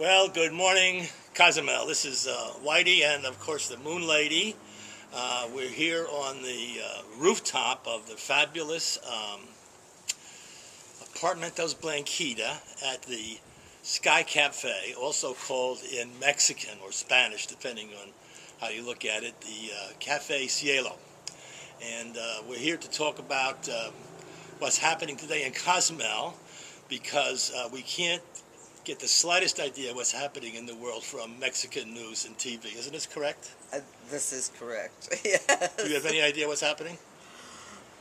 Well, good morning, Cozumel. This is Whitey and, of course, the Moon Lady. We're here on the rooftop of the fabulous Apartamentos Blanquita at the Sky Cafe, also called in Mexican or Spanish, depending on how you look at it, the Cafe Cielo. And we're here to talk about what's happening today in Cozumel, because we can't get the slightest idea what's happening in the world from Mexican news and TV. Isn't this correct? This is correct, yes. Do you have any idea what's happening?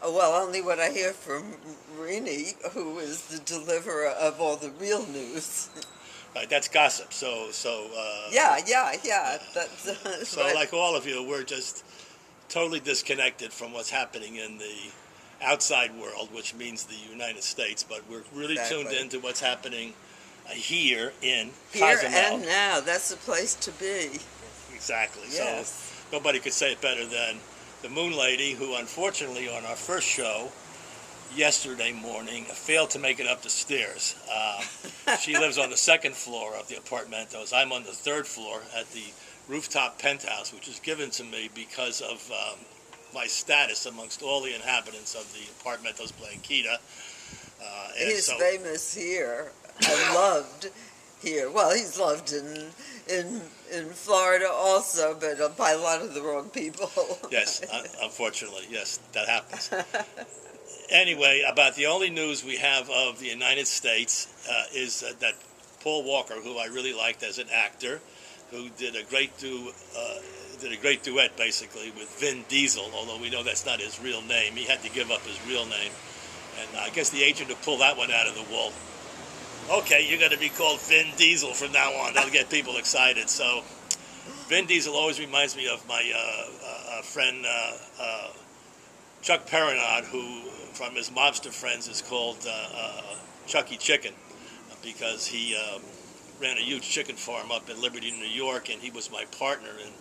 Well, only what I hear from Rini, who is the deliverer of all the real news. Right, that's gossip. Yeah. That's, so like all of you, we're just totally disconnected from what's happening in the outside world, which means the United States, but we're really tuned into what's happening here in Cozumel. Here and now, that's the place to be. Exactly. Yes. So nobody could say it better than the Moon Lady, who unfortunately on our first show yesterday morning failed to make it up the stairs. She lives on the second floor of the Apartamentos. I'm on the third floor at the rooftop penthouse, which was given to me because of my status amongst all the inhabitants of the Apartamentos Blanquita. He's famous here and loved here. Well, he's loved in Florida also, but by a lot of the wrong people. Yes, unfortunately, yes, that happens. Anyway, about the only news we have of the United States is that Paul Walker, who I really liked as an actor, who did a great duet basically with Vin Diesel, although we know that's not his real name. He had to give up his real name, and I guess the agent will pull that one out of the wool. Okay, you're going to be called Vin Diesel from now on. That'll get people excited. So Vin Diesel always reminds me of my friend Chuck Perrinard, who from his mobster friends is called Chucky Chicken, because he ran a huge chicken farm up in Liberty, New York, and he was my partner in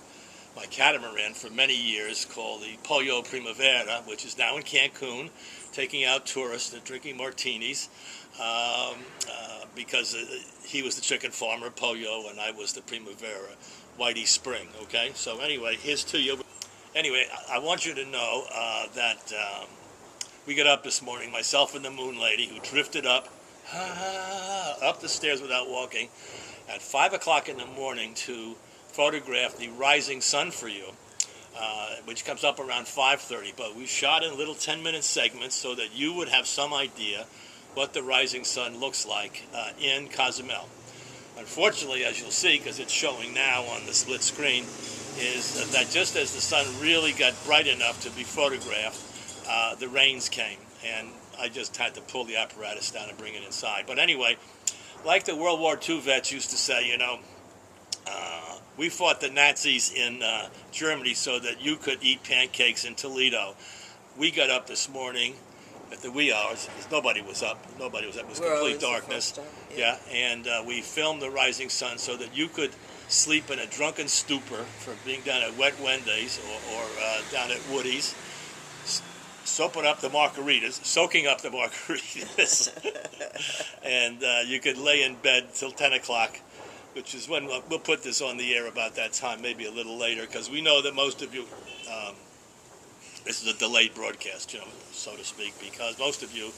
my catamaran for many years called the Pollo Primavera, which is now in Cancun, taking out tourists and drinking martinis, because he was the chicken farmer, Pollo, and I was the Primavera, Whitey Spring, okay? So anyway, here's to you. Anyway, I want you to know that we got up this morning, myself and the Moon Lady, who drifted up the stairs without walking, at 5 o'clock in the morning to photograph the rising sun for you, which comes up around 5:30. But we shot in little 10-minute segments so that you would have some idea what the rising sun looks like in Cozumel. Unfortunately, as you'll see, because it's showing now on the split screen, is that just as the sun really got bright enough to be photographed, the rains came, and I just had to pull the apparatus down and bring it inside. But anyway, like the World War II vets used to say, you know, we fought the Nazis in Germany so that you could eat pancakes in Toledo. We got up this morning at the wee hours, because nobody was up. It was complete darkness. Yeah, and we filmed the rising sun so that you could sleep in a drunken stupor from being down at Wet Wendy's or down at Woody's, soaking up the margaritas, and you could lay in bed till 10 o'clock, which is when we'll put this on the air about that time, maybe a little later, because we know that most of you, this is a delayed broadcast, you know, so to speak, because most of you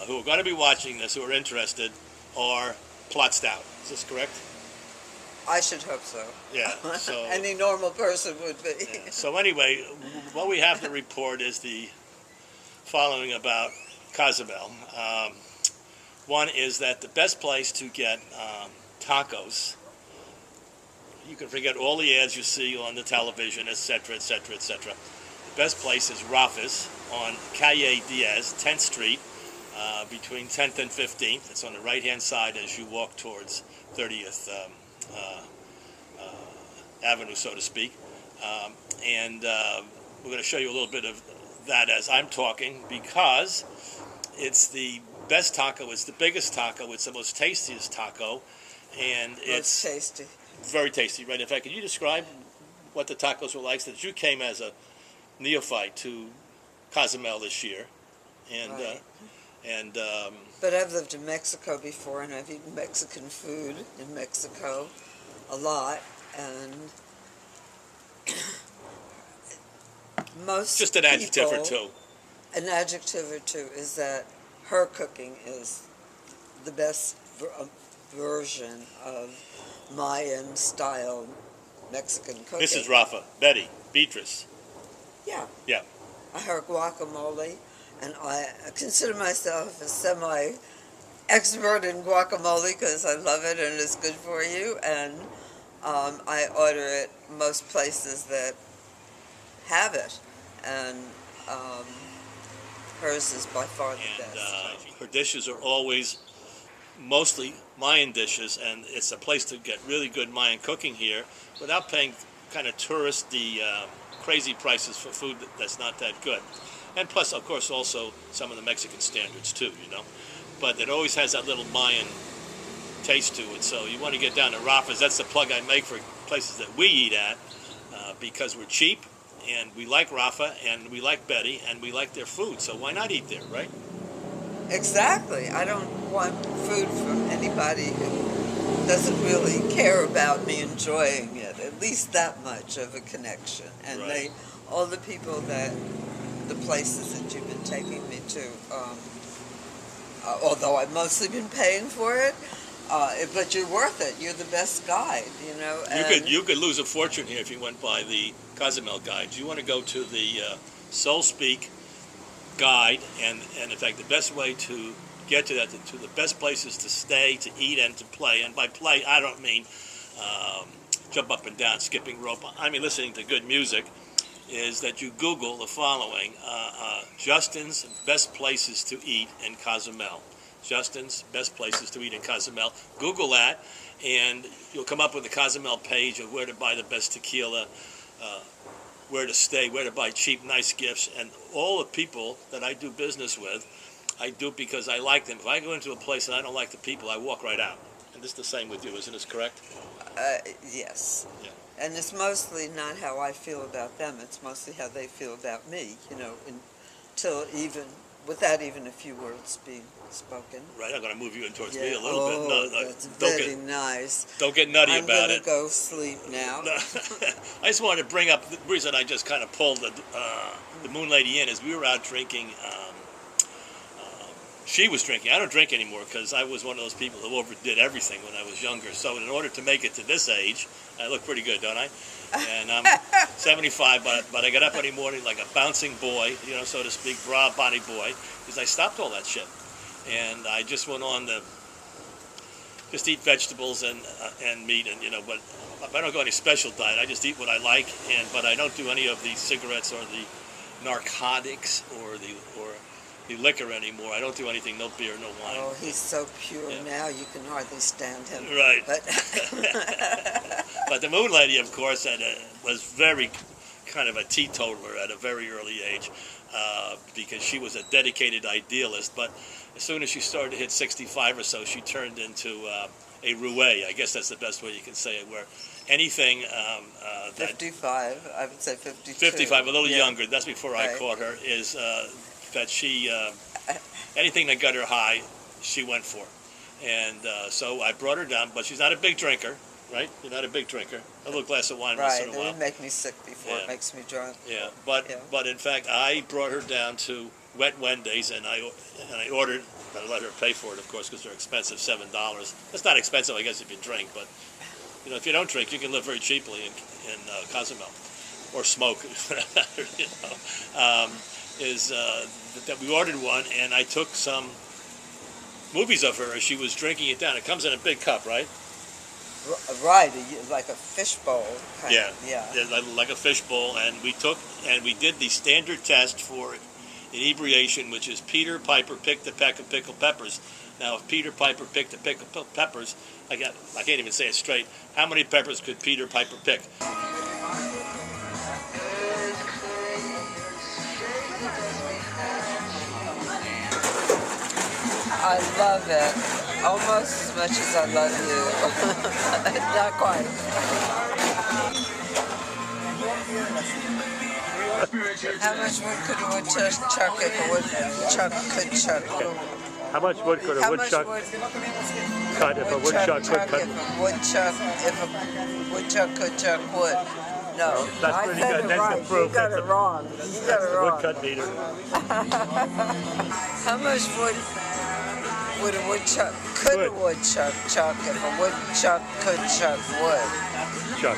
who are going to be watching this, who are interested, are plotzed out. Is this correct? I should hope so. Yeah. So any normal person would be. Yeah. So anyway, what we have to report is the following about Cozumel. One is that the best place to get tacos, you can forget all the ads you see on the television, etc., etc., etc. The best place is Rafa's on Calle Diaz, 10th Street, between 10th and 15th. It's on the right-hand side as you walk towards 30th Avenue, so to speak. And we're going to show you a little bit of that as I'm talking, because it's the best taco, it's the biggest taco, it's the most tastiest taco, and it's tasty. Very tasty, right? In fact, can you describe what the tacos were like, since you came as a neophyte to Cozumel this year, and right. And but I've lived in Mexico before, and I've eaten Mexican food in Mexico a lot, and most just an adjective or two. An adjective or two is that her cooking is the best version of Mayan-style Mexican cooking. This is Rafa, Betty, Beatrice. Yeah. Yeah. Her guacamole, and I consider myself a semi-expert in guacamole because I love it and it's good for you, and I order it most places that have it, and hers is by far the best. Her dishes are always mostly Mayan dishes, and it's a place to get really good Mayan cooking here without paying kind of touristy, crazy prices for food that's not that good. And plus, of course, also some of the Mexican standards too, you know. But it always has that little Mayan taste to it. So you want to get down to Rafa's. That's the plug I make for places that we eat at, because we're cheap, and we like Rafa, and we like Betty, and we like their food. So why not eat there, right? Exactly. I don't want food from anybody who doesn't really care about me enjoying it. At least that much of a connection. And right. All the people the places that you've been taking me to, although I've mostly been paying for it, but you're worth it. You're the best guide, you know. You could lose a fortune here if you went by the Cozumel guides. You want to go to the Soulspeak guide, and in fact the best way to get to that, to the best places to stay, to eat, and to play. And by play, I don't mean jump up and down, skipping rope. I mean listening to good music. Is that you Google the following: Justin's best places to eat in Cozumel. Justin's best places to eat in Cozumel. Google that, and you'll come up with a Cozumel page of where to buy the best tequila, where to stay, where to buy cheap, nice gifts. And all the people that I do business with, I do it because I like them. If I go into a place and I don't like the people, I walk right out. And this is the same with you, isn't this correct? Yes. Yeah. And it's mostly not how I feel about them. It's mostly how they feel about me, you know, without even a few words being spoken. Right, I'm going to move you in towards me a little bit. No, that's very nice. Don't get nutty about it. I'm going to go sleep now. No. I just wanted to bring up the reason I just kind of pulled the Moon Lady in is we were out drinking. She was drinking. I don't drink anymore because I was one of those people who overdid everything when I was younger. So in order to make it to this age, I look pretty good, don't I? And I'm 75, but I get up every morning like a bouncing boy, you know, so to speak, broad body boy, because I stopped all that shit. And I just went on to just eat vegetables and meat, and, you know, but I don't go any special diet. I just eat what I like, but I don't do any of the cigarettes or the narcotics or the liquor anymore. I don't do anything, no beer, no wine. Oh, he's so pure now, you can hardly stand him. Right. But, but the Moon Lady, of course, was very kind of a teetotaler at a very early age, because she was a dedicated idealist. But as soon as she started to hit 65 or so, she turned into a roue. I guess that's the best way you can say it, where anything... 55, I would say 52. 55, a little younger. That's before I caught her, is... that she, anything that got her high, she went for. And so I brought her down, but she's not a big drinker, right? You're not a big drinker. A little glass of wine once in a while. Right, it make me sick before it makes me drunk. Yeah, but in fact, I brought her down to Wet Wendy's, and I ordered, I let her pay for it, of course, because they're expensive, $7. That's not expensive, I guess, if you drink, but you know, if you don't drink, you can live very cheaply in Cozumel, or smoke, you know. That we ordered one, and I took some movies of her as she was drinking it down. It comes in a big cup, right? Right, like a fishbowl. Yeah, like a fishbowl. And we did the standard test for inebriation, which is Peter Piper picked a peck of pickled peppers. Now, if Peter Piper picked a peck of peppers, I can't even say it straight. How many peppers could Peter Piper pick? I love it. Almost as much as I love you. Not quite. How much wood could a woodchuck chuck if a woodchuck could chuck? How much wood could a How much woodchuck wood cut if a woodchuck could cut? If a woodchuck could chuck wood. No, Well, that's I pretty said good. it That's the right. proof. You got That's it wrong. You got it the wrong. woodcut meter. How much wood would a woodchuck chuck if a woodchuck could chuck wood? Chuck.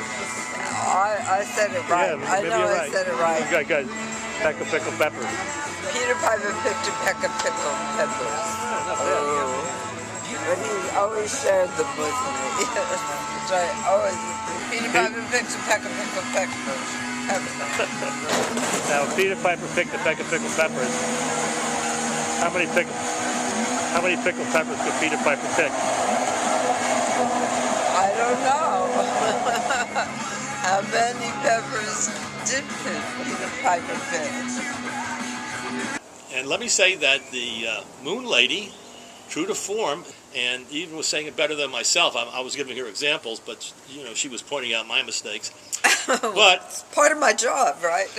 I said it right. Yeah, I maybe know you're I right. said it right. Good, good. Peck of pickled peppers. Peter Piper picked a peck of pickled peppers. Oh. But he always shared them with me. Which I always. Peter Piper picked a peck of pickled peppers. Now, Peter Piper picked a peck of pickled peppers. How many pickled peppers could Peter Piper pick? I don't know. How many peppers did Peter Piper pick? And let me say that the Moon Lady, true to form, and even was saying it better than myself. I was giving her examples, but she was pointing out my mistakes. But it's part of my job, right?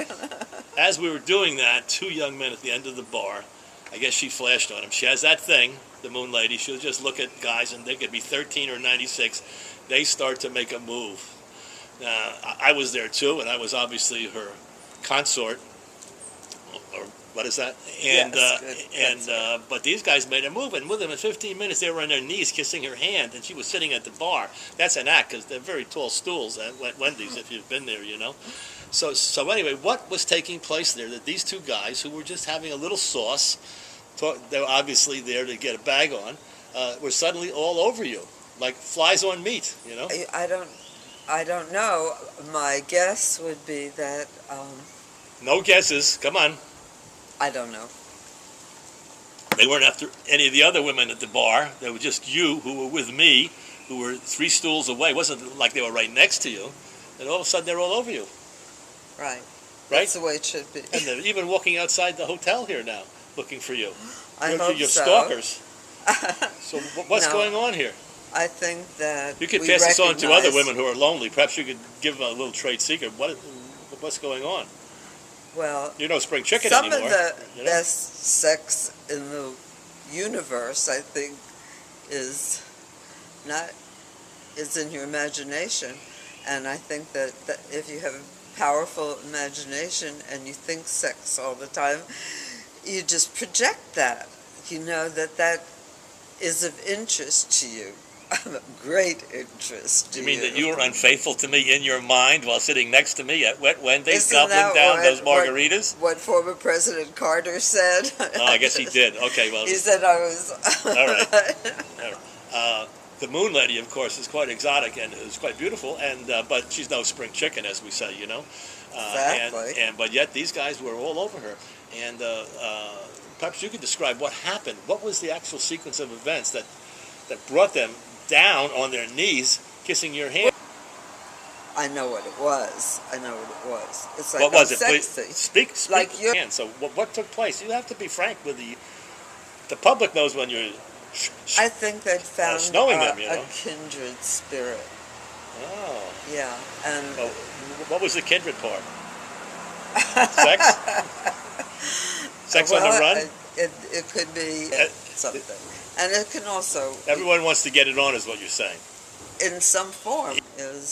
as we were doing that, two young men at the end of the bar, I guess she flashed on him. She has that thing, the Moon Lady. She'll just look at guys, and they could be 13 or 96. They start to make a move. Now, I was there too, and I was obviously her consort, or what is that? And yes, but these guys made a move, and within 15 minutes they were on their knees kissing her hand, and she was sitting at the bar. That's an act, because they're very tall stools at Wendy's, if you've been there, So anyway, what was taking place there? That these two guys, who were just having a little sauce, they were obviously there to get a bag on, were suddenly all over you, like flies on meat, I don't know. My guess would be that. No guesses. Come on. I don't know. They weren't after any of the other women at the bar. They were just you, who were with me, who were 3 stools away. It wasn't like they were right next to you. And all of a sudden, they're all over you. Right. Right? That's the way it should be. And they're even walking outside the hotel here now, looking for you. I hope you're so. Stalkers. So what's No. going on here? I think that You could pass this on to other women who are lonely. Perhaps you could give them a little trade secret. What's going on? Well, You're no spring chicken some anymore. of the best sex in the universe, I think, is in your imagination. And I think that if you have a powerful imagination and you think sex all the time, you just project that. You know that is of interest to you. Great interest to You mean that you were unfaithful to me in your mind while sitting next to me at Wet Wendy's, Isn't gobbling that down those margaritas? What former President Carter said? Oh, I guess he did. Okay, well. He said I was... All right. The Moon Lady, of course, is quite exotic and is quite beautiful, but she's no spring chicken, as we say, Exactly. But yet these guys were all over her. And perhaps you could describe what happened. What was the actual sequence of events that brought them down on their knees, kissing your hand? I know what it was. It's like, what was it? sexy. Please, speak like your hand. So what took place? You have to be frank with the public knows when you're I think they found snowing them, a kindred spirit. Oh. Yeah, and... Well, what was the kindred part? Sex? Sex on the run? It could be something. And it can also... Everyone wants to get it on, is what you're saying. In some form, Give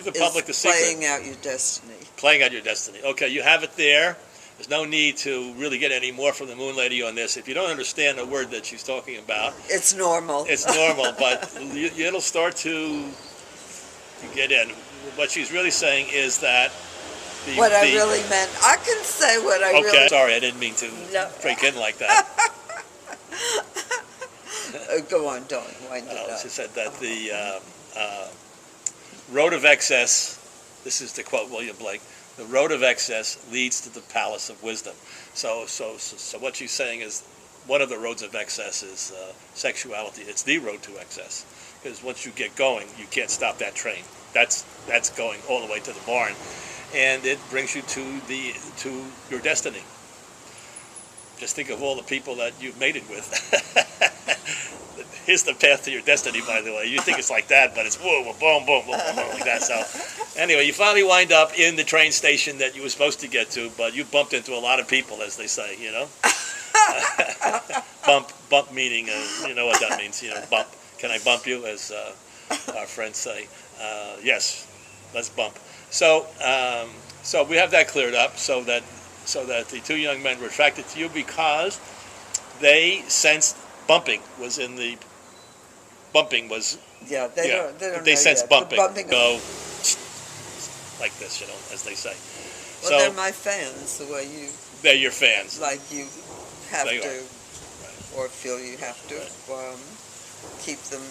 the public the secret. Playing out your destiny. Playing out your destiny. Okay, you have it there. There's no need to really get any more from the Moon Lady on this. If you don't understand a word that she's talking about... It's normal. It's normal, but it'll start to get in. What she's really saying is that... I really meant... I can say what I really... Okay, sorry, I didn't mean to break in like that. Go on, don't wind it up. She said that the road of excess, this is to quote William Blake, the road of excess leads to the palace of wisdom. So what she's saying is one of the roads of excess is sexuality. It's the road to excess. Because once you get going, you can't stop that train. That's going all the way to the barn. And it brings you to your destiny. Just think of all the people that you've mated with. Here's the path to your destiny, by the way. You think it's like that, but it's whoa, boom, boom, boom, boom, boom, like that. So anyway, you finally wind up in the train station that you were supposed to get to, but you bumped into a lot of people, as they say, Bump meaning, you know what that means. Bump. Can I bump you, as our friends say? Yes, let's bump. So we have that cleared up, so that the two young men were attracted to you because they sensed bumping was in the bumping was. Yeah, they don't. They know sense yet. bumping. Bumping. Go like this, as they say. Well, So they're my fans. The way you they're your fans. like you have They to, are. or feel you have to, keep them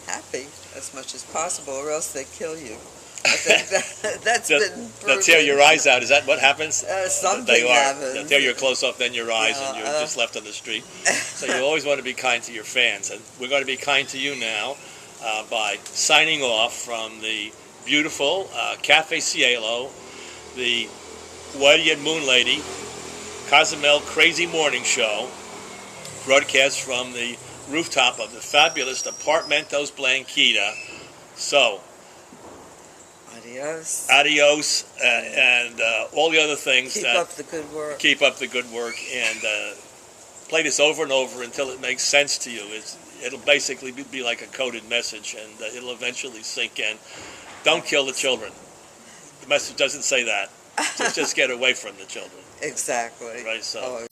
happy as much as possible, or else they kill you. I think that's been proven. They'll tear your eyes out. Is that what happens? Something happens. They'll tear your clothes off, then your eyes, Yeah, and you're just left on the street. So you always want to be kind to your fans, and we're going to be kind to you now by signing off from the beautiful Cafe Cielo, the Whitey and Moon Lady Cozumel Crazy Morning Show, broadcast from the rooftop of the fabulous Apartamentos Blanquita. So, adios, and all the other things. Keep up the good work. Keep up the good work, and play this over and over until it makes sense to you. It'll basically be like a coded message, and it'll eventually sink in. Don't kill the children. The message doesn't say that. Just get away from the children. Exactly. Right. So.